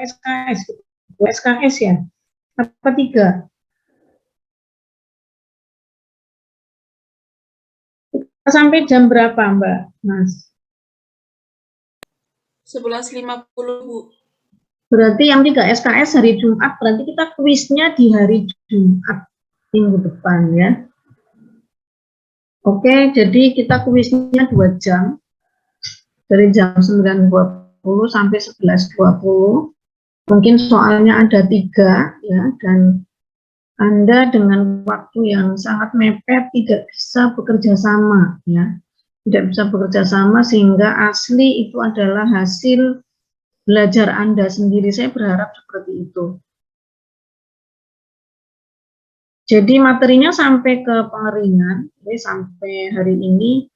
SKS, 2 SKS ya, apa 3? Sampai jam berapa Mbak Mas? 11.50 Bu. Berarti yang 3 SKS hari Jumat, berarti kita kuisnya di hari Jumat minggu depan ya. Oke, jadi kita kuisnya 2 jam, dari jam 9.20 sampai 11.20. Mungkin soalnya ada 3 ya, dan Anda dengan waktu yang sangat mepet tidak bisa bekerja sama ya. Tidak bisa bekerja sama sehingga asli itu adalah hasil belajar Anda sendiri. Saya berharap seperti itu. Jadi materinya sampai ke pengeringan, ini sampai hari ini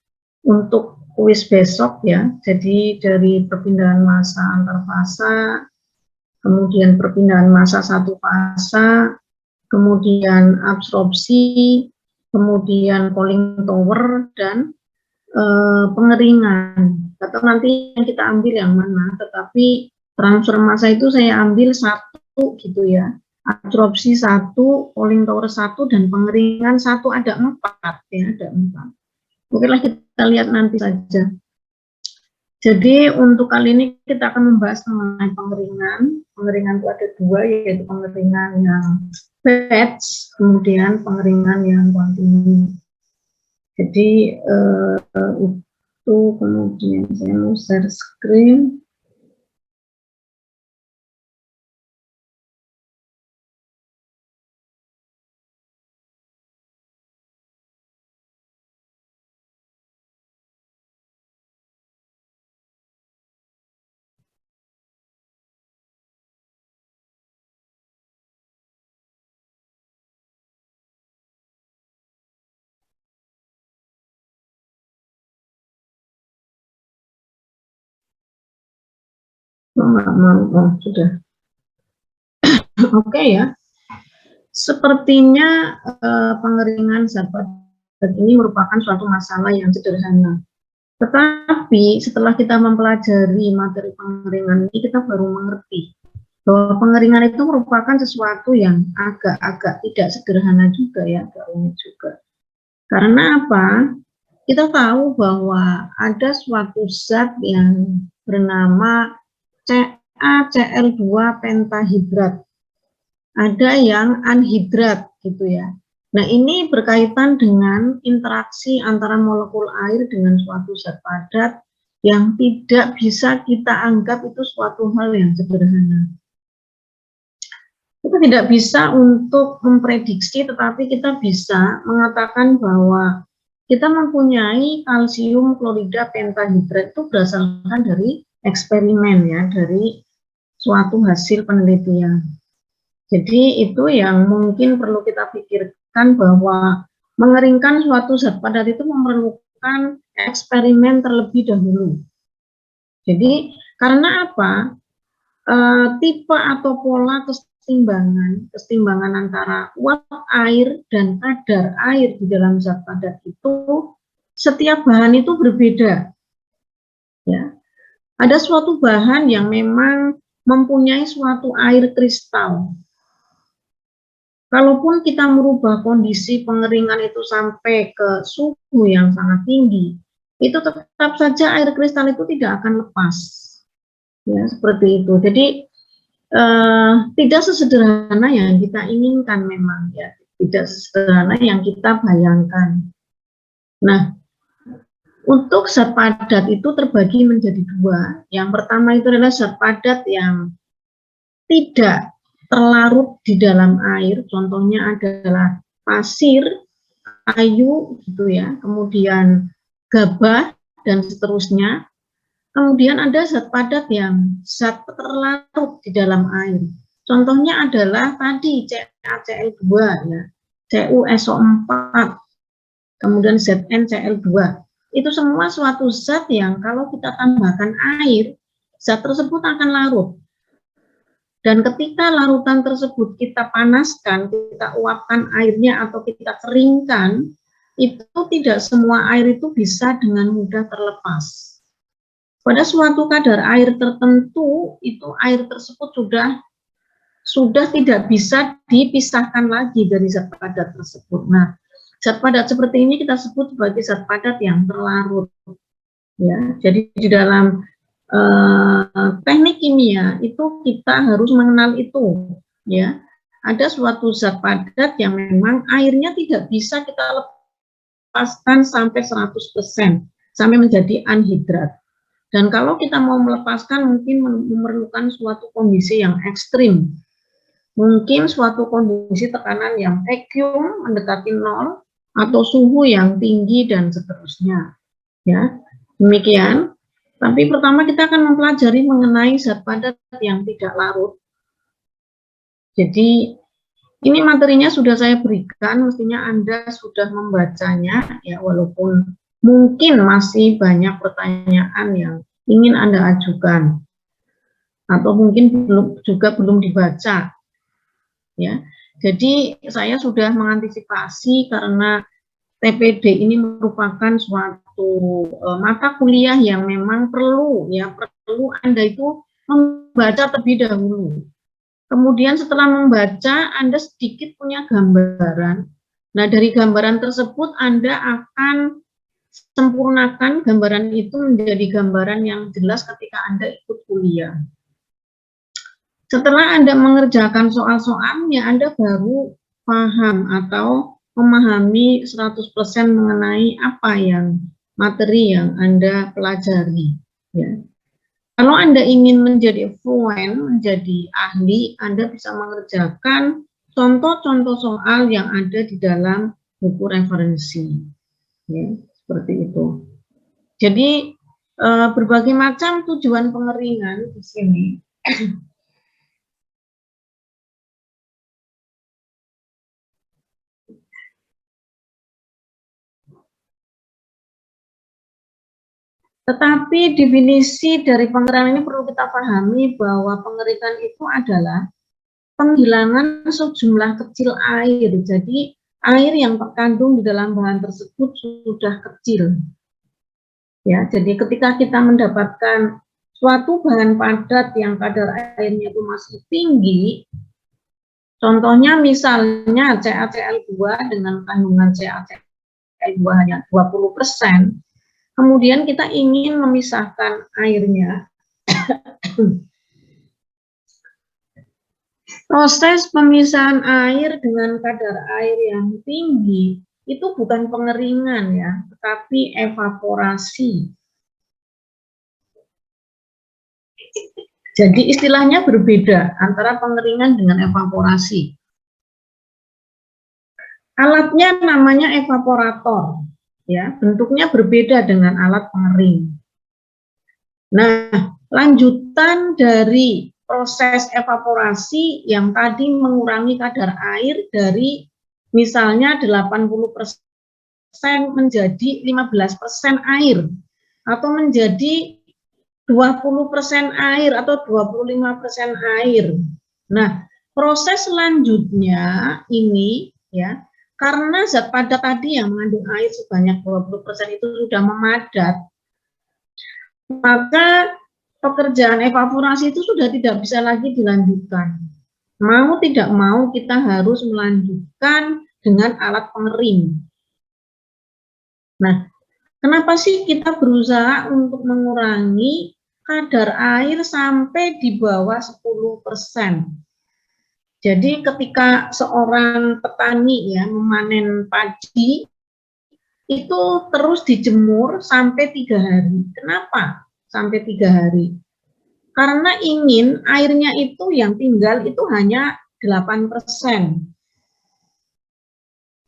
untuk kuis besok ya. Jadi dari perpindahan massa antar fasa, kemudian perpindahan massa satu fasa, kemudian absorpsi, kemudian cooling tower, dan pengeringan. Atau nanti yang kita ambil yang mana, tetapi transfer massa itu saya ambil 1 gitu ya. Absorpsi 1, cooling tower 1, dan pengeringan 1, ada 4 ya, ada 4. Okelah, kita lihat nanti saja. Jadi untuk kali ini kita akan membahas mengenai pengeringan. Pengeringan itu ada 2, yaitu pengeringan yang batch, kemudian pengeringan yang kontinu. Jadi itu kemudian saya mau share screen. Sudah. Oke ya. Sepertinya pengeringan zat padat ini merupakan suatu masalah yang sederhana. Tetapi setelah kita mempelajari materi pengeringan ini, kita baru mengerti bahwa pengeringan itu merupakan sesuatu yang agak-agak tidak sederhana juga ya, agak rumit juga. Karena apa? Kita tahu bahwa ada suatu zat yang bernama CaCl2 pentahidrat. Ada yang anhidrat gitu ya. Nah, ini berkaitan dengan interaksi antara molekul air dengan suatu zat padat yang tidak bisa kita anggap itu suatu hal yang sederhana. Kita tidak bisa untuk memprediksi, tetapi kita bisa mengatakan bahwa kita mempunyai kalsium klorida pentahidrat itu berdasarkan dari eksperimen ya, dari suatu hasil penelitian. Jadi itu yang mungkin perlu kita pikirkan, bahwa mengeringkan suatu zat padat itu memerlukan eksperimen terlebih dahulu. Jadi karena apa? Tipe atau pola kesetimbangan antara uap air dan kadar air di dalam zat padat itu, setiap bahan itu berbeda. Ya. Ada suatu bahan yang memang mempunyai suatu air kristal. Kalaupun kita merubah kondisi pengeringan itu sampai ke suhu yang sangat tinggi, itu tetap saja air kristal itu tidak akan lepas. Ya, seperti itu. Jadi tidak sesederhana yang kita inginkan memang ya, tidak sesederhana yang kita bayangkan. Nah, untuk zat padat itu terbagi menjadi 2. Yang pertama itu adalah zat padat yang tidak terlarut di dalam air, contohnya adalah pasir, kayu gitu ya, kemudian gabah dan seterusnya. Kemudian ada zat padat yang zat terlarut di dalam air. Contohnya adalah tadi CaCl2 ya, CuSO4, kemudian ZnCl2. Itu semua suatu zat yang kalau kita tambahkan air, zat tersebut akan larut. Dan ketika larutan tersebut kita panaskan, kita uapkan airnya atau kita keringkan, itu tidak semua air itu bisa dengan mudah terlepas. pada suatu kadar air tertentu, itu air tersebut sudah tidak bisa dipisahkan lagi dari zat padat tersebut. Nah, zat padat seperti ini kita sebut sebagai zat padat yang terlarut. Ya, jadi di dalam teknik kimia itu kita harus mengenal itu. Ya, ada suatu zat padat yang memang airnya tidak bisa kita lepaskan sampai 100%, sampai menjadi anhidrat. Dan kalau kita mau melepaskan mungkin memerlukan suatu kondisi yang ekstrim. Mungkin suatu kondisi tekanan yang vacuum mendekati nol atau suhu yang tinggi dan seterusnya. Ya, demikian. Tapi pertama kita akan mempelajari mengenai zat padat yang tidak larut. Jadi ini materinya sudah saya berikan, mestinya Anda sudah membacanya ya, walaupun mungkin masih banyak pertanyaan yang ingin Anda ajukan atau mungkin belum dibaca ya. Jadi saya sudah mengantisipasi karena TPD ini merupakan suatu mata kuliah yang memang perlu Anda itu membaca terlebih dahulu. Kemudian setelah membaca Anda sedikit punya gambaran. Nah, dari gambaran tersebut Anda akan sempurnakan gambaran itu menjadi gambaran yang jelas ketika Anda ikut kuliah. Setelah Anda mengerjakan soal-soalnya, Anda baru paham atau memahami 100% mengenai apa yang materi yang Anda pelajari. Ya. Kalau Anda ingin menjadi fluent, menjadi ahli, Anda bisa mengerjakan contoh-contoh soal yang ada di dalam buku referensi. Ya, seperti itu. Jadi berbagai macam tujuan pengeringan di sini. Tetapi definisi dari pengeringan ini perlu kita pahami bahwa pengeringan itu adalah penghilangan sejumlah kecil air. Jadi air yang terkandung di dalam bahan tersebut sudah kecil. Ya, jadi ketika kita mendapatkan suatu bahan padat yang kadar airnya itu masih tinggi, contohnya misalnya CaCl2 dengan kandungan CaCl2 hanya 20%, kemudian kita ingin memisahkan airnya. Proses pemisahan air dengan kadar air yang tinggi itu bukan pengeringan ya, tetapi evaporasi. Jadi istilahnya berbeda antara pengeringan dengan evaporasi. Alatnya namanya evaporator, ya, bentuknya berbeda dengan alat pengering. Nah, lanjutan dari proses evaporasi yang tadi mengurangi kadar air dari misalnya 80% menjadi 15% air atau menjadi 20% air atau 25% air. Nah, proses selanjutnya ini ya, karena zat padat tadi yang mengandung air sebanyak 20% itu sudah memadat, maka pekerjaan evaporasi itu sudah tidak bisa lagi dilanjutkan. Mau tidak mau kita harus melanjutkan dengan alat pengering. Nah, kenapa sih kita berusaha untuk mengurangi kadar air sampai di bawah 10%? Jadi ketika seorang petani ya memanen padi, itu terus dijemur sampai 3 hari. Kenapa sampai 3 hari? Karena ingin airnya itu yang tinggal itu hanya 8%.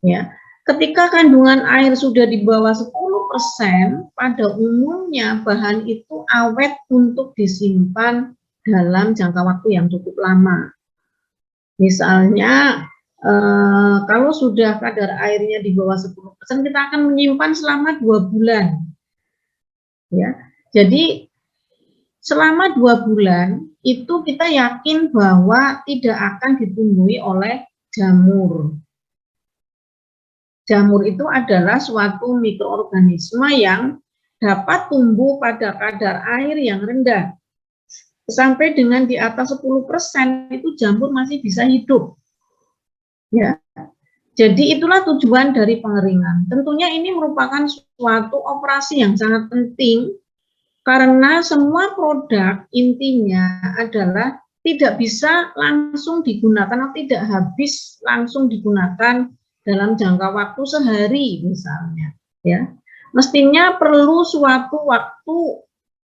Ya, ketika kandungan air sudah di bawah 10%, pada umumnya bahan itu awet untuk disimpan dalam jangka waktu yang cukup lama. Misalnya kalau sudah kadar airnya di bawah 10%, kita akan menyimpan selama 2 bulan. Ya, jadi selama 2 bulan itu kita yakin bahwa tidak akan ditumbuhi oleh jamur. Jamur itu adalah suatu mikroorganisme yang dapat tumbuh pada kadar air yang rendah. Sampai dengan di atas 10% itu jamur masih bisa hidup. Ya. Jadi itulah tujuan dari pengeringan. Tentunya ini merupakan suatu operasi yang sangat penting karena semua produk intinya adalah tidak bisa langsung digunakan atau tidak habis langsung digunakan dalam jangka waktu sehari misalnya, ya. Mestinya perlu suatu waktu,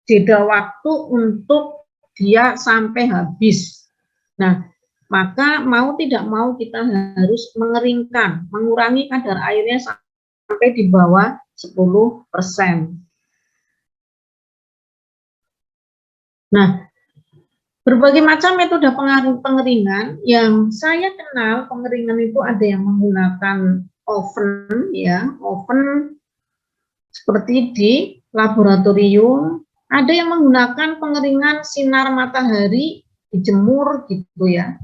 jeda waktu untuk dia sampai habis. Nah, maka mau tidak mau kita harus mengeringkan, mengurangi kadar airnya sampai di bawah 10%. Nah, berbagai macam metode pengeringan yang saya kenal, pengeringan itu ada yang menggunakan oven, ya, oven seperti di laboratorium, ada yang menggunakan pengeringan sinar matahari, dijemur gitu ya.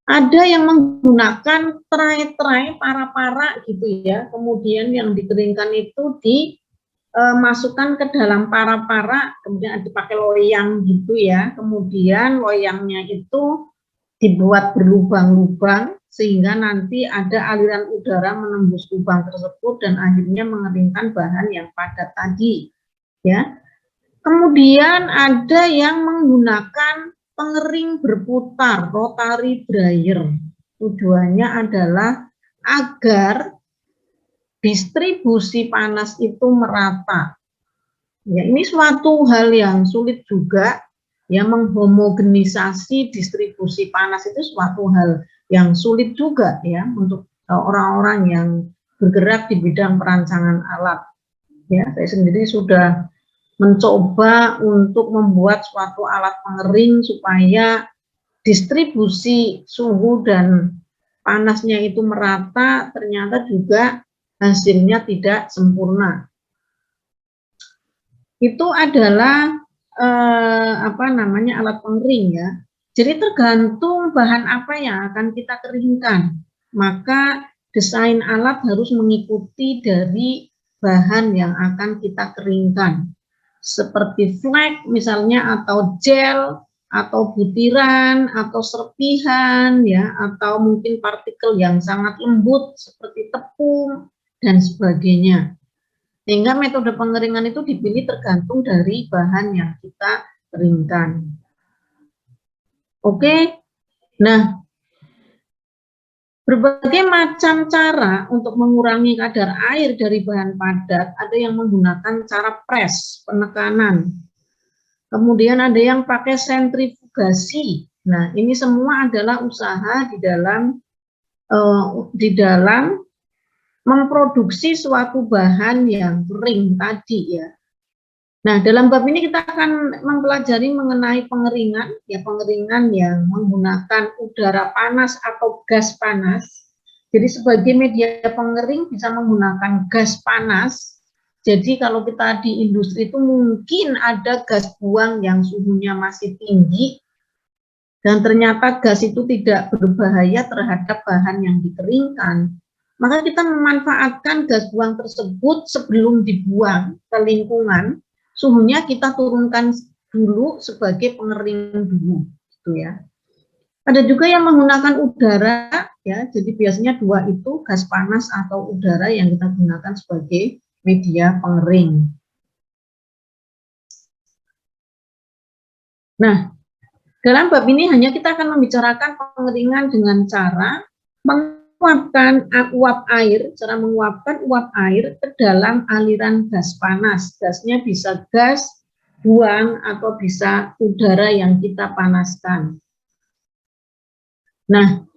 Ada yang menggunakan terai-terai para-para gitu ya, kemudian yang dikeringkan itu dimasukkan ke dalam para-para, kemudian dipakai loyang gitu ya, kemudian loyangnya itu dibuat berlubang-lubang sehingga nanti ada aliran udara menembus lubang tersebut dan akhirnya mengeringkan bahan yang padat tadi, ya. Kemudian ada yang menggunakan pengering berputar, rotary dryer. Tujuannya adalah agar distribusi panas itu merata. Ya, ini suatu hal yang sulit juga, ya, menghomogenisasi distribusi panas itu suatu hal yang sulit juga ya untuk orang-orang yang bergerak di bidang perancangan alat. Ya, saya sendiri sudah mencoba untuk membuat suatu alat pengering supaya distribusi suhu dan panasnya itu merata, ternyata juga hasilnya tidak sempurna. Itu adalah alat pengering ya. Jadi tergantung bahan apa yang akan kita keringkan, maka desain alat harus mengikuti dari bahan yang akan kita keringkan. Seperti flake misalnya, atau gel, atau butiran, atau serpihan ya, atau mungkin partikel yang sangat lembut seperti tepung dan sebagainya. Sehingga metode pengeringan itu dipilih tergantung dari bahan yang kita keringkan. Oke, nah berbagai macam cara untuk mengurangi kadar air dari bahan padat. Ada yang menggunakan cara press, penekanan. Kemudian ada yang pakai sentrifugasi. Nah, ini semua adalah usaha di dalam memproduksi suatu bahan yang kering tadi ya. Nah, dalam bab ini kita akan mempelajari mengenai pengeringan, ya, pengeringan yang menggunakan udara panas atau gas panas. Jadi sebagai media pengering bisa menggunakan gas panas. Jadi kalau kita di industri itu mungkin ada gas buang yang suhunya masih tinggi dan ternyata gas itu tidak berbahaya terhadap bahan yang dikeringkan. Maka kita memanfaatkan gas buang tersebut sebelum dibuang ke lingkungan. Suhunya kita turunkan dulu sebagai pengering dulu, gitu ya. Ada juga yang menggunakan udara, ya. Jadi biasanya dua itu, gas panas atau udara yang kita gunakan sebagai media pengering. Nah, dalam bab ini hanya kita akan membicarakan pengeringan dengan cara menguapkan uap air, cara menguapkan uap air ke dalam aliran gas panas. Gasnya bisa gas buang atau bisa udara yang kita panaskan. Nah,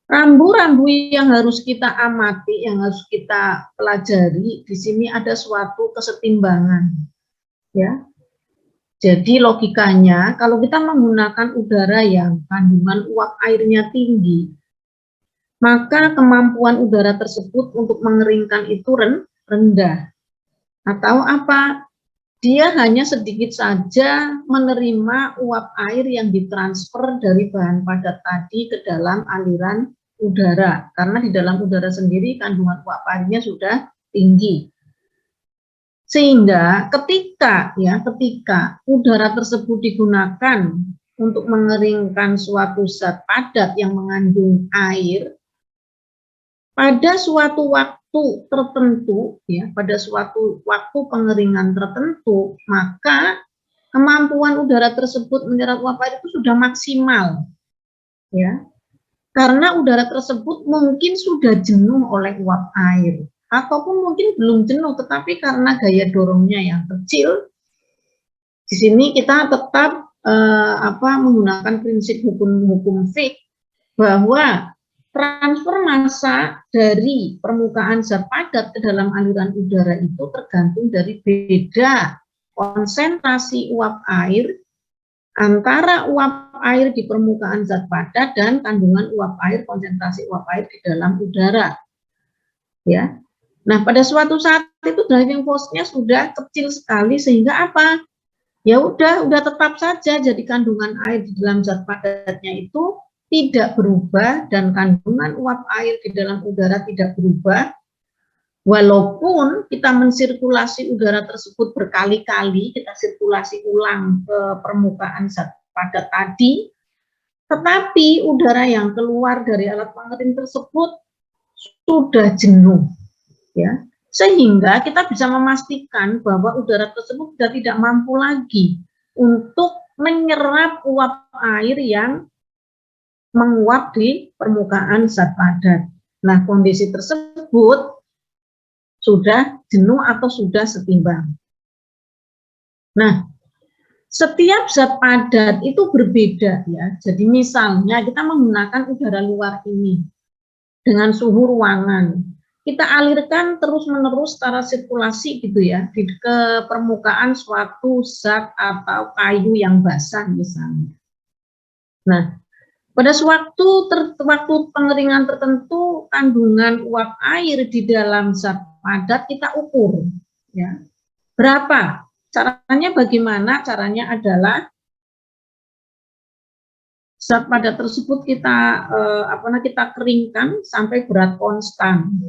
rambu-rambu yang harus kita amati, yang harus kita pelajari, di sini ada suatu kesetimbangan. Ya. Jadi logikanya, kalau kita menggunakan udara yang kandungan uap airnya tinggi, maka kemampuan udara tersebut untuk mengeringkan itu rendah. Atau apa? Dia hanya sedikit saja menerima uap air yang ditransfer dari bahan padat tadi ke dalam aliran udara. Karena di dalam udara sendiri kandungan uap airnya sudah tinggi. Sehingga ketika udara tersebut digunakan untuk mengeringkan suatu zat padat yang mengandung air, pada suatu waktu tertentu, pada suatu waktu pengeringan tertentu, maka kemampuan udara tersebut menyerap uap air itu sudah maksimal, karena udara tersebut mungkin sudah jenuh oleh uap air. Ataupun mungkin belum jenuh, tetapi karena gaya dorongnya yang kecil, di sini kita tetap menggunakan prinsip hukum Fick bahwa transfer massa dari permukaan zat padat ke dalam aliran udara itu tergantung dari beda konsentrasi uap air antara uap air di permukaan zat padat dan kandungan uap air, konsentrasi uap air di dalam udara. Nah, pada suatu saat itu driving force-nya sudah kecil sekali sehingga apa? Ya udah tetap saja jadi kandungan air di dalam zat padatnya itu tidak berubah dan kandungan uap air di dalam udara tidak berubah. Walaupun kita mensirkulasi udara tersebut berkali-kali, kita sirkulasi ulang ke permukaan zat padat tadi, tetapi udara yang keluar dari alat pengering tersebut sudah jenuh. Sehingga kita bisa memastikan bahwa udara tersebut sudah tidak mampu lagi untuk menyerap uap air yang menguap di permukaan zat padat. Nah, kondisi tersebut sudah jenuh atau sudah setimbang. Nah, setiap zat padat itu berbeda Jadi misalnya kita menggunakan udara luar ini dengan suhu ruangan. Kita alirkan terus-menerus secara sirkulasi ke permukaan suatu zat atau kayu yang basah misalnya. Nah, pada waktu pengeringan tertentu kandungan uap air di dalam zat padat kita ukur. Berapa? Caranya bagaimana? Caranya adalah zat padat tersebut kita keringkan sampai berat konstan.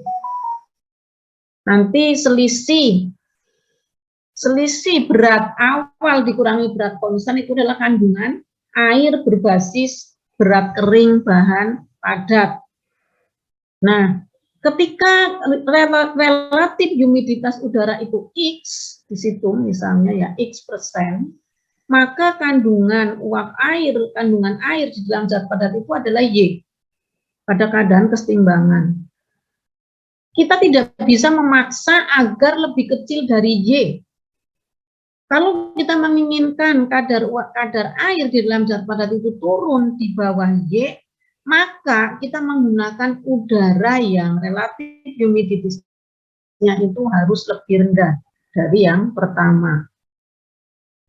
Nanti selisih berat awal dikurangi berat konstan itu adalah kandungan air berbasis berat kering bahan padat. Nah, ketika relatif humiditas udara itu X, di situ misalnya X%, maka kandungan air di dalam zat padat itu adalah Y pada keadaan kesetimbangan. Kita tidak bisa memaksa agar lebih kecil dari Y. Kalau kita menginginkan kadar air di dalam zat padat itu turun di bawah Y, maka kita menggunakan udara yang relatif humiditasnya itu harus lebih rendah dari yang pertama.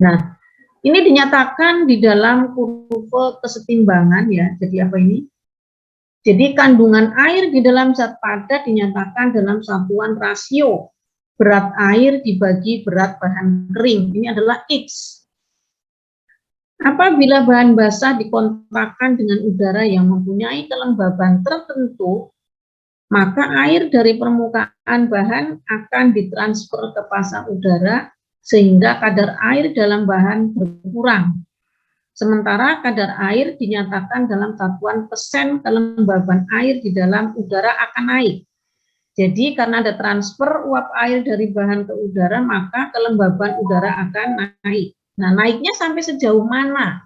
Nah, ini dinyatakan di dalam kurva kesetimbangan Jadi apa ini? Jadi kandungan air di dalam zat padat dinyatakan dalam satuan rasio berat air dibagi berat bahan kering. Ini adalah X. Apabila bahan basah dikontakkan dengan udara yang mempunyai kelembaban tertentu, maka air dari permukaan bahan akan ditransfer ke pasang udara sehingga kadar air dalam bahan berkurang. Sementara kadar air dinyatakan dalam satuan persen kelembaban air di dalam udara akan naik. Jadi karena ada transfer uap air dari bahan ke udara, maka kelembaban udara akan naik. Nah, naiknya sampai sejauh mana?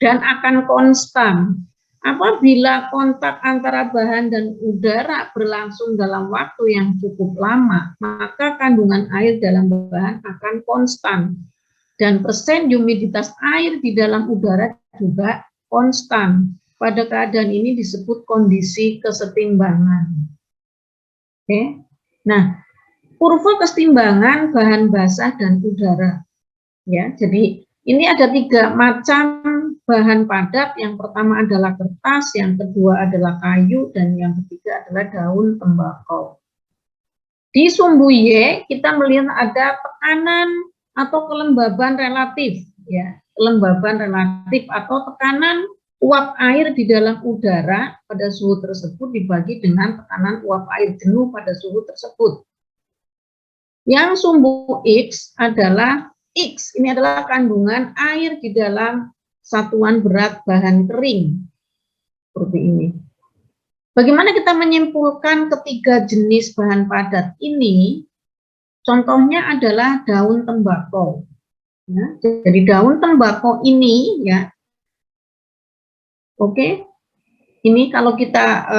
Dan akan konstan. Apabila kontak antara bahan dan udara berlangsung dalam waktu yang cukup lama, maka kandungan air dalam bahan akan konstan. Dan persen humiditas air di dalam udara juga konstan. Pada keadaan ini disebut kondisi kesetimbangan. Oke. Nah, kurva kesetimbangan bahan basah dan udara. Jadi ini ada 3 macam bahan padat. Yang pertama adalah kertas, yang kedua adalah kayu, dan yang ketiga adalah daun tembakau. Di sumbu Y kita melihat ada tekanan atau kelembaban relatif, kelembaban relatif atau tekanan uap air di dalam udara pada suhu tersebut dibagi dengan tekanan uap air jenuh pada suhu tersebut. Yang sumbu X adalah X, ini adalah kandungan air di dalam satuan berat bahan kering. Seperti ini. Bagaimana kita menyimpulkan ketiga jenis bahan padat ini? Contohnya adalah daun tembakau. Ya, jadi daun tembakau ini, ya, oke, ini kalau kita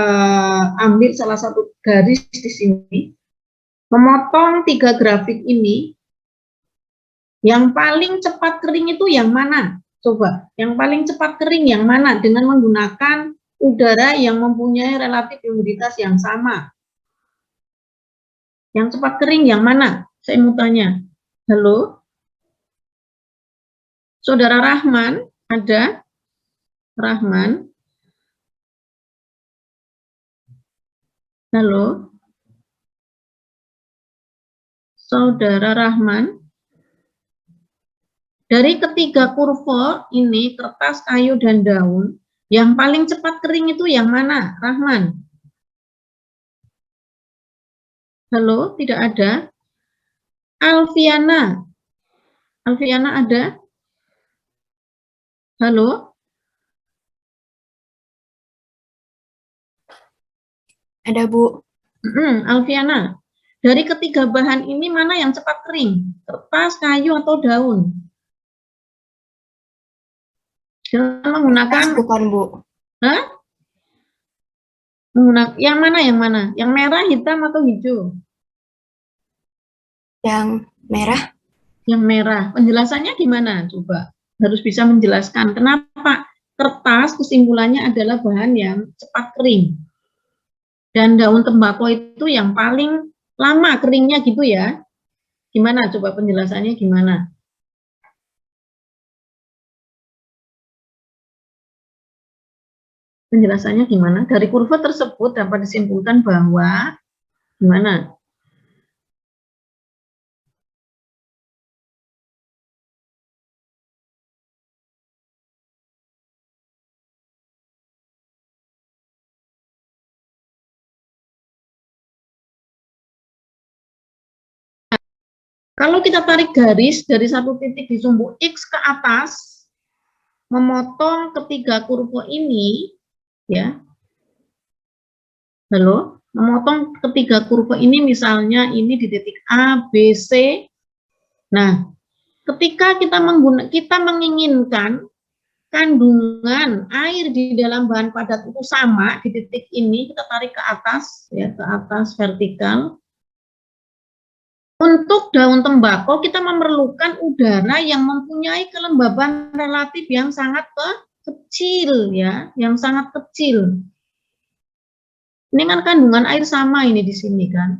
ambil salah satu garis di sini, memotong 3 grafik ini, yang paling cepat kering itu yang mana? Coba, yang paling cepat kering yang mana? Dengan menggunakan udara yang mempunyai relatif humiditas yang sama. Yang cepat kering yang mana? Saya mau tanya. Halo? Saudara Rahman, ada? Rahman? Halo? Saudara Rahman? Dari ketiga kurva ini, kertas, kayu, dan daun, yang paling cepat kering itu yang mana? Rahman? Halo, tidak ada? Alfiana? Alfiana ada? Halo? Ada, Bu. Alfiana, dari ketiga bahan ini mana yang cepat kering? Kertas, kayu, atau daun? Dengan menggunakan... Kertas bukan, Bu. Hah? Menggunakan yang mana? Yang mana? Yang merah, hitam, atau hijau? Yang merah. Yang merah. Penjelasannya gimana? Coba. Harus bisa menjelaskan kenapa kertas kesimpulannya adalah bahan yang cepat kering. Dan daun tembakau itu yang paling lama keringnya gitu ya. Gimana? Coba penjelasannya gimana? Penjelasannya gimana? Dari kurva tersebut dapat disimpulkan bahwa gimana? Kalau kita tarik garis dari satu titik di sumbu X ke atas, memotong ketiga kurva ini, ya. Halo, memotong ketiga kurva ini, misalnya ini di titik A, B, C. Nah, ketika kita menginginkan kandungan air di dalam bahan padat itu sama di titik ini, kita tarik ke atas, ya, ke atas vertikal. Untuk daun tembakau kita memerlukan udara yang mempunyai kelembaban relatif yang sangat kecil, ya, yang sangat kecil. Ini kan kandungan air sama ini di sini kan.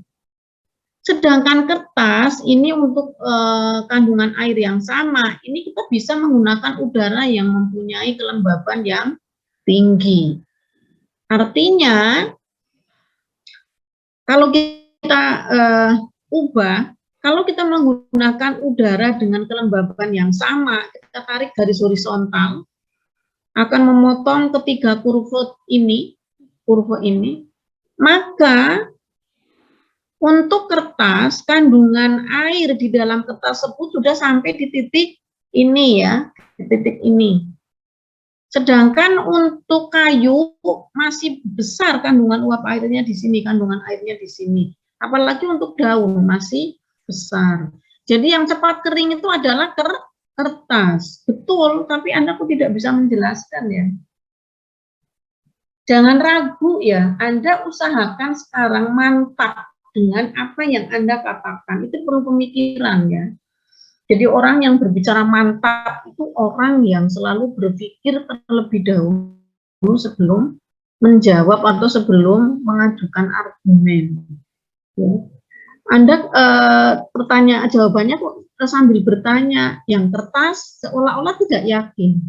Sedangkan kertas ini untuk kandungan air yang sama, ini kita bisa menggunakan udara yang mempunyai kelembaban yang tinggi. Artinya, kalau kita ubah, kalau kita menggunakan udara dengan kelembaban yang sama, kita tarik garis horizontal, akan memotong ketiga kurva ini, maka untuk kertas, kandungan air di dalam kertas tersebut sudah sampai di titik ini ya, di titik ini. Sedangkan untuk kayu masih besar kandungan uap airnya di sini, kandungan airnya di sini. Apalagi untuk daun masih besar. Jadi yang cepat kering itu adalah kertas. Betul, tapi Anda kok tidak bisa menjelaskan ya. Jangan ragu ya, Anda usahakan sekarang mantap dengan apa yang Anda katakan. Itu perlu pemikiran ya. Jadi orang yang berbicara mantap itu orang yang selalu berpikir terlebih dahulu sebelum menjawab atau sebelum mengajukan argumen. Ya. Anda jawabannya kok sambil bertanya, yang kertas seolah-olah tidak yakin.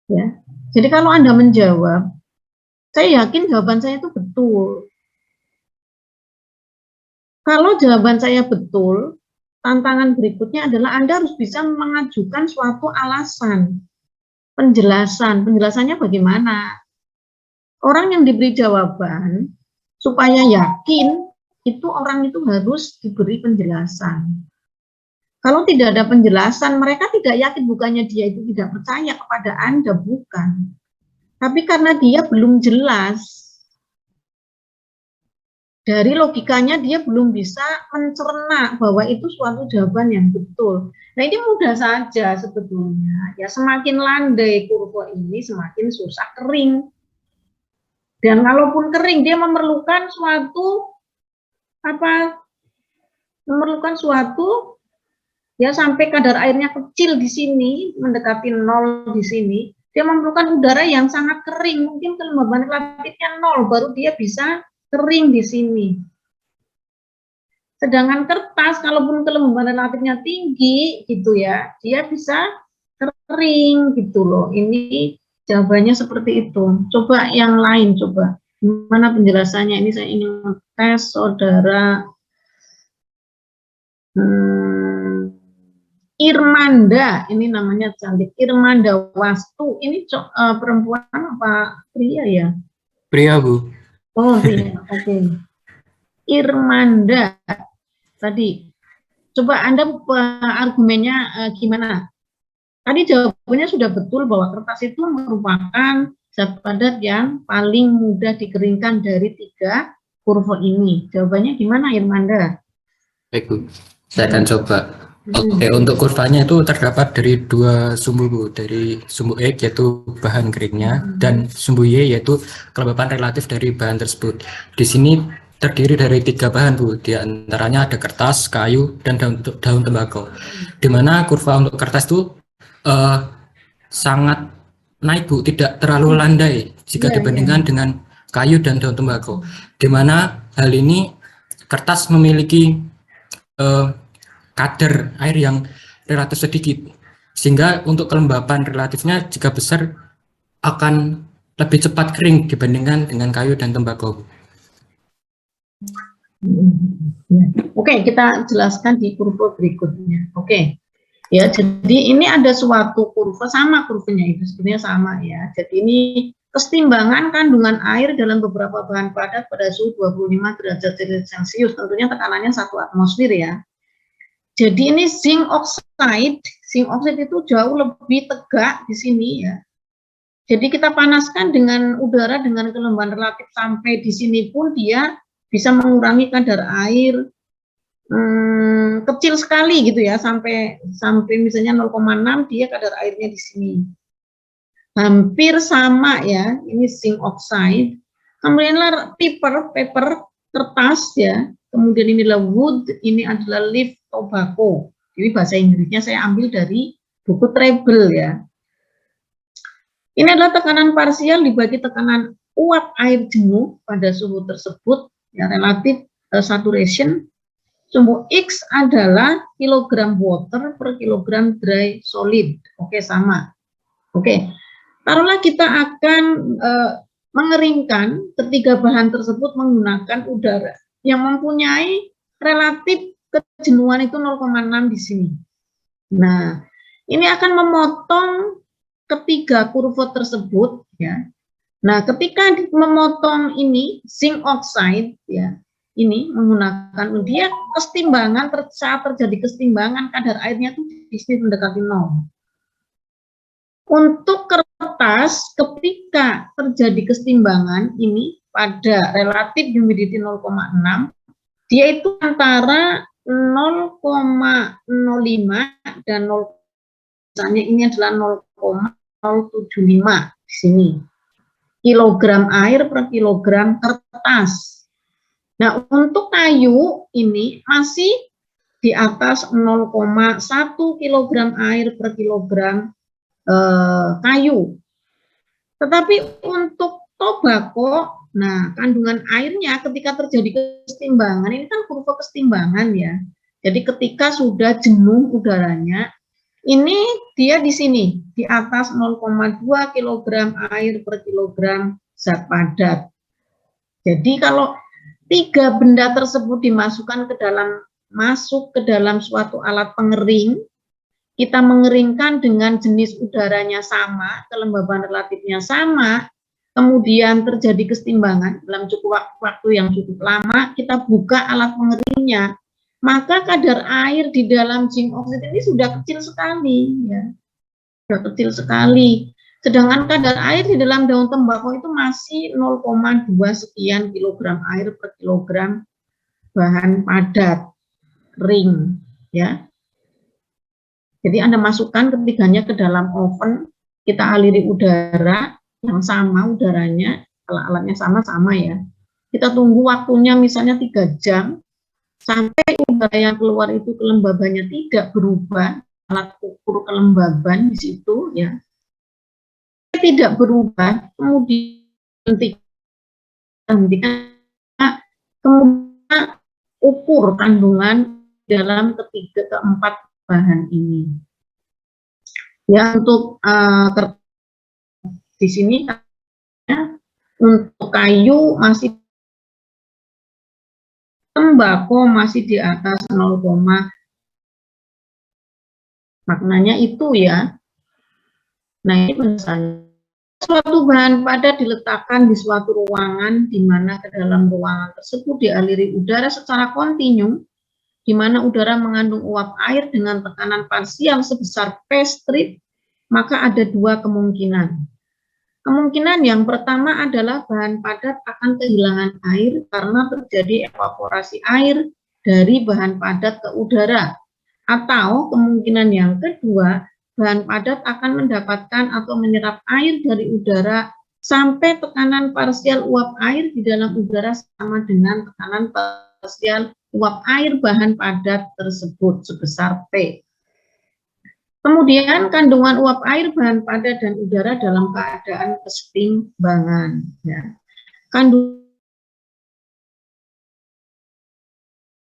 Ya. Jadi kalau Anda menjawab, saya yakin jawaban saya itu betul. Kalau jawaban saya betul, tantangan berikutnya adalah Anda harus bisa mengajukan suatu alasan, penjelasan. Penjelasannya bagaimana? Orang yang diberi jawaban supaya yakin itu orang itu harus diberi penjelasan. Kalau tidak ada penjelasan, mereka tidak yakin, bukannya dia itu tidak percaya kepada Anda, bukan. Tapi karena dia belum jelas, dari logikanya dia belum bisa mencerna bahwa itu suatu jawaban yang betul. Nah, ini mudah saja sebetulnya. Ya, semakin landai kurva ini, semakin susah kering. Dan kalaupun kering, dia memerlukan suatu ya sampai kadar airnya kecil di sini, mendekati 0 di sini, dia memerlukan udara yang sangat kering, mungkin kelembaban relatifnya 0, baru dia bisa kering di sini. Sedangkan kertas, kalaupun kelembaban relatifnya tinggi, gitu ya, dia bisa kering, gitu loh. Ini jawabannya seperti itu. Coba yang lain, coba. Gimana penjelasannya? Ini saya ingin tes saudara Irmanda, ini namanya cantik, Irmanda Wastu. Ini perempuan apa pria ya? Pria, Bu. Oh, pria. Oke. Irmanda tadi. Coba Anda argumennya gimana? Tadi jawabannya sudah betul bahwa kertas itu merupakan zat padat yang paling mudah dikeringkan dari 3 kurva ini. Jawabannya gimana, Irmanda? Baik, Bu. Saya akan coba. Oke, untuk kurvanya itu terdapat dari 2 sumbu, Bu. Dari sumbu X yaitu bahan keringnya dan sumbu Y yaitu kelembapan relatif dari bahan tersebut. Di sini terdiri dari 3 bahan, Bu. Di antaranya ada kertas, kayu, dan daun tembakau. Di mana kurva untuk kertas itu sangat naik, Bu, tidak terlalu landai jika dibandingkan dengan kayu dan daun tembakau. Di mana hal ini kertas memiliki kadar air yang relatif sedikit, sehingga untuk kelembapan relatifnya jika besar akan lebih cepat kering dibandingkan dengan kayu dan tembakau. Oke, kita jelaskan di kurva berikutnya. Oke, ya, jadi ini ada suatu kurva, sama kurvanya itu sebenarnya sama ya. Jadi ini kesetimbangan kandungan air dalam beberapa bahan padat pada suhu 25 derajat Celcius, tentunya tekanannya 1 atmosfer ya. Jadi ini zinc oxide itu jauh lebih tegak di sini ya. Jadi kita panaskan dengan udara dengan kelembaban relatif sampai di sini pun dia bisa mengurangi kadar air kecil sekali gitu ya, sampai misalnya 0,6 dia kadar airnya di sini. Hampir sama ya, ini zinc oxide. Kemudian paper kertas ya. Kemudian inilah wood, ini adalah leaf tobacco. Ini bahasa Inggrisnya saya ambil dari buku Treble ya. Ini adalah tekanan parsial dibagi tekanan uap air jenuh pada suhu tersebut, ya, relatif saturation. Sumbu X adalah kilogram water per kilogram dry solid. Oke, sama. Oke, taruhlah kita akan mengeringkan ketiga bahan tersebut menggunakan udara yang mempunyai relatif kejenuhan itu 0,6 di sini. Nah, ini akan memotong ketiga kurva tersebut ya. Nah, ketika memotong ini zinc oxide ya, ini menggunakan dia kesetimbangan, saat terjadi kesetimbangan kadar airnya itu di sini mendekati 0. Untuk kertas ketika terjadi kesetimbangan ini pada relatif humidity 0,6, dia itu antara 0,05 dan 0, misalnya ini adalah 0,075 di sini. Kilogram air per kilogram kertas. Nah, untuk kayu ini masih di atas 0,1 kilogram air per kilogram kayu. Tetapi untuk tobacco, nah kandungan airnya ketika terjadi kesetimbangan, ini kan kurva kesetimbangan ya. Jadi ketika sudah jenuh udaranya, ini dia di sini di atas 0,2 kilogram air per kilogram zat padat. Jadi kalau 3 benda tersebut dimasukkan masuk ke dalam suatu alat pengering, kita mengeringkan dengan jenis udaranya sama, kelembaban relatifnya sama, kemudian terjadi kesetimbangan dalam waktu yang cukup lama, kita buka alat pengeringnya, maka kadar air di dalam zinc oxide ini sudah kecil sekali, ya, sudah kecil sekali. Sedangkan kadar air di dalam daun tembakau itu masih 0,2 sekian kilogram air per kilogram bahan padat kering, ya. Jadi Anda masukkan ketiganya ke dalam oven, kita aliri udara yang sama udaranya, alatnya sama-sama ya. Kita tunggu waktunya misalnya 3 jam, sampai udara yang keluar itu kelembabannya tidak berubah, alat ukur kelembaban di situ ya. Tidak berubah, kemudian kemudian ukur kandungan dalam keempat bahan ini. Ya, untuk di sini ya, untuk kayu masih, tembakau masih di atas 0, maknanya itu ya. Nah, ini misalnya suatu bahan padat diletakkan di suatu ruangan di mana ke dalam ruangan tersebut dialiri udara secara kontinu, di mana udara mengandung uap air dengan tekanan parsial sebesar P strip, maka ada 2 kemungkinan. Kemungkinan yang pertama adalah bahan padat akan kehilangan air karena terjadi evaporasi air dari bahan padat ke udara. Atau kemungkinan yang kedua, bahan padat akan mendapatkan atau menyerap air dari udara sampai tekanan parsial uap air di dalam udara sama dengan tekanan parsial uap air bahan padat tersebut sebesar P. Kemudian kandungan uap air, bahan padat, dan udara dalam keadaan kesetimbangan. Ya.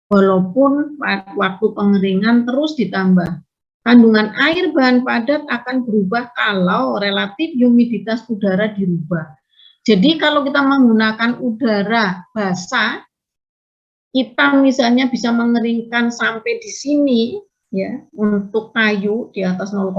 Walaupun waktu pengeringan terus ditambah, kandungan air bahan padat akan berubah kalau relatif humiditas udara dirubah. Jadi kalau kita menggunakan udara basah, kita misalnya bisa mengeringkan sampai di sini, ya, untuk kayu di atas 0,1,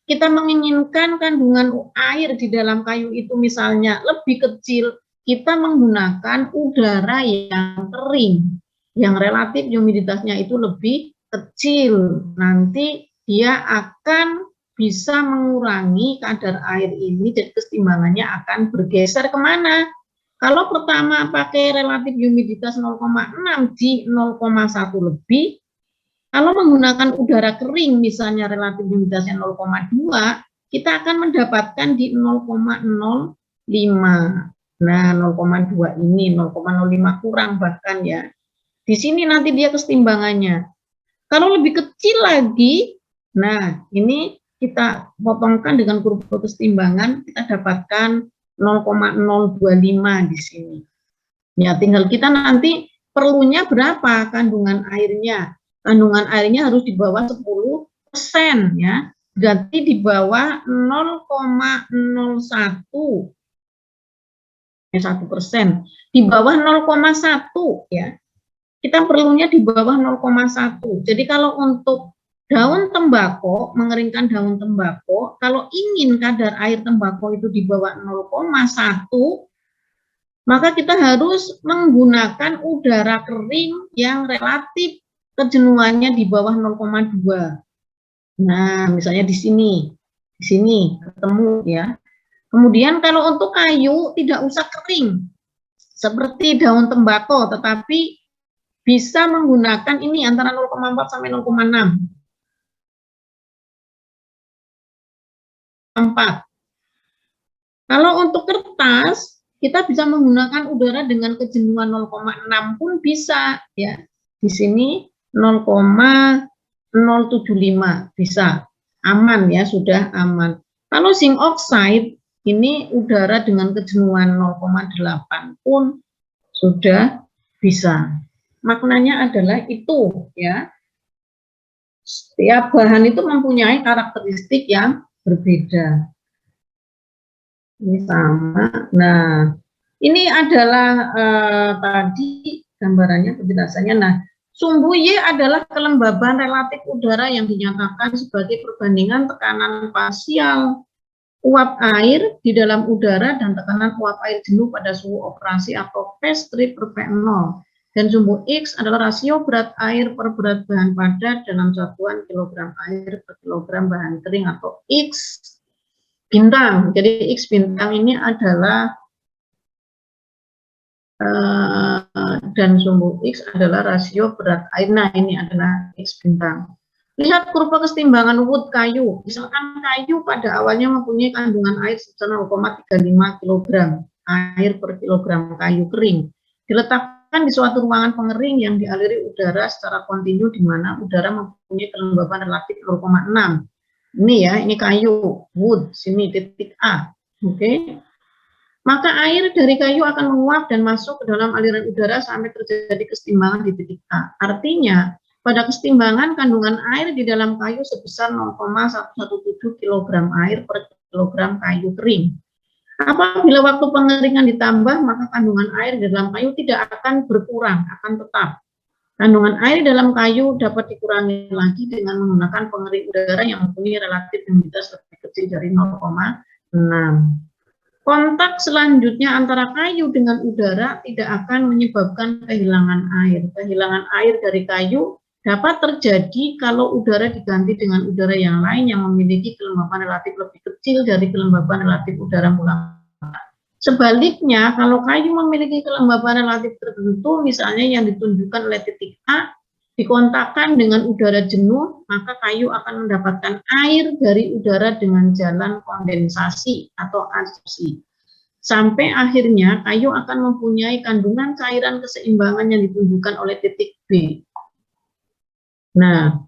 kita menginginkan kandungan air di dalam kayu itu misalnya lebih kecil, kita menggunakan udara yang kering, yang relatif humiditasnya itu lebih kecil. Nanti dia akan bisa mengurangi kadar air ini, jadi kesetimbangannya akan bergeser kemana? Kalau pertama pakai relatif humiditas 0,6 di 0,1 lebih, kalau menggunakan udara kering, misalnya relatif humiditasnya 0,2, kita akan mendapatkan di 0,05. Nah, 0,2 ini, 0,05 kurang bahkan ya. Di sini nanti dia kesetimbangannya. Kalau lebih kecil lagi, nah ini kita potongkan dengan kurva kesetimbangan, kita dapatkan 0,025 di sini. Ya, tinggal kita nanti perlunya berapa kandungan airnya. Kandungan airnya harus di bawah 10% ya, berarti di bawah 0,01 1%, di bawah 0,1 ya. Kita perlunya di bawah 0,1. Jadi kalau untuk daun tembakau, mengeringkan daun tembakau, kalau ingin kadar air tembakau itu di bawah 0,1, maka kita harus menggunakan udara kering yang relatif kejenuhannya di bawah 0,2. Nah, misalnya di sini ketemu ya. Kemudian kalau untuk kayu tidak usah kering seperti daun tembakau, tetapi bisa menggunakan ini antara 0,4 sampai 0,6. 4. Kalau untuk kertas, kita bisa menggunakan udara dengan kejenuhan 0,6 pun bisa ya. Di sini 0,075 bisa, aman ya, sudah aman. Kalau zinc oxide ini udara dengan kejenuhan 0,8 pun sudah bisa. Maknanya adalah itu ya, setiap bahan itu mempunyai karakteristik yang berbeda. Ini sama. Nah, ini adalah tadi gambarannya, penjelasannya. Nah, sumbu Y adalah kelembaban relatif udara yang dinyatakan sebagai perbandingan tekanan parsial uap air di dalam udara dan tekanan uap air jenuh pada suhu operasi atau P'/V0. Dan sumbu X adalah rasio berat air per berat bahan padat dalam satuan kilogram air per kilogram bahan kering atau X bintang. Jadi X bintang ini adalah dan sumbu X adalah rasio berat air. Nah, ini adalah X bintang. Lihat kurva kesetimbangan wood kayu. Misalkan kayu pada awalnya mempunyai kandungan air sebesar 0,35 kg air per kilogram kayu kering. Diletakkan di suatu ruangan pengering yang dialiri udara secara kontinu di mana udara mempunyai kelembaban relatif 0,6. Ini ya, ini kayu, wood, sini titik A. Oke. Maka air dari kayu akan menguap dan masuk ke dalam aliran udara sampai terjadi kesetimbangan di titik A. Artinya, pada kesetimbangan kandungan air di dalam kayu sebesar 0,117 kg air per kilogram kayu kering. Apabila waktu pengeringan ditambah, maka kandungan air di dalam kayu tidak akan berkurang, akan tetap. Kandungan air di dalam kayu dapat dikurangi lagi dengan menggunakan pengering udara yang mempunyai relatif humiditas lebih kecil dari 0,6. Kontak selanjutnya antara kayu dengan udara tidak akan menyebabkan kehilangan air. Kehilangan air dari kayu dapat terjadi kalau udara diganti dengan udara yang lain yang memiliki kelembaban relatif lebih kecil dari kelembaban relatif udara mula. Sebaliknya, kalau kayu memiliki kelembaban relatif tertentu, misalnya yang ditunjukkan oleh titik A, dikontakkan dengan udara jenuh, maka kayu akan mendapatkan air dari udara dengan jalan kondensasi atau adsorpsi. Sampai akhirnya kayu akan mempunyai kandungan cairan keseimbangan yang ditunjukkan oleh titik B. Nah,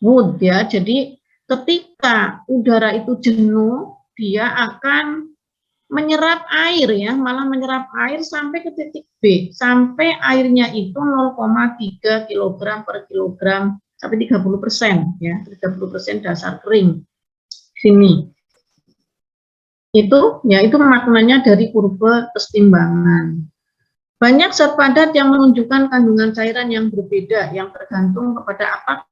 wood ya. Jadi ketika udara itu jenuh, dia akan menyerap air ya, malah menyerap air sampai ke titik B, sampai airnya itu 0,3 kg per kilogram sampai 30% ya, 30% dasar kering. Sini. Itu maknanya dari kurva kesetimbangan. Banyak zat padat yang menunjukkan kandungan cairan yang berbeda yang tergantung kepada apakah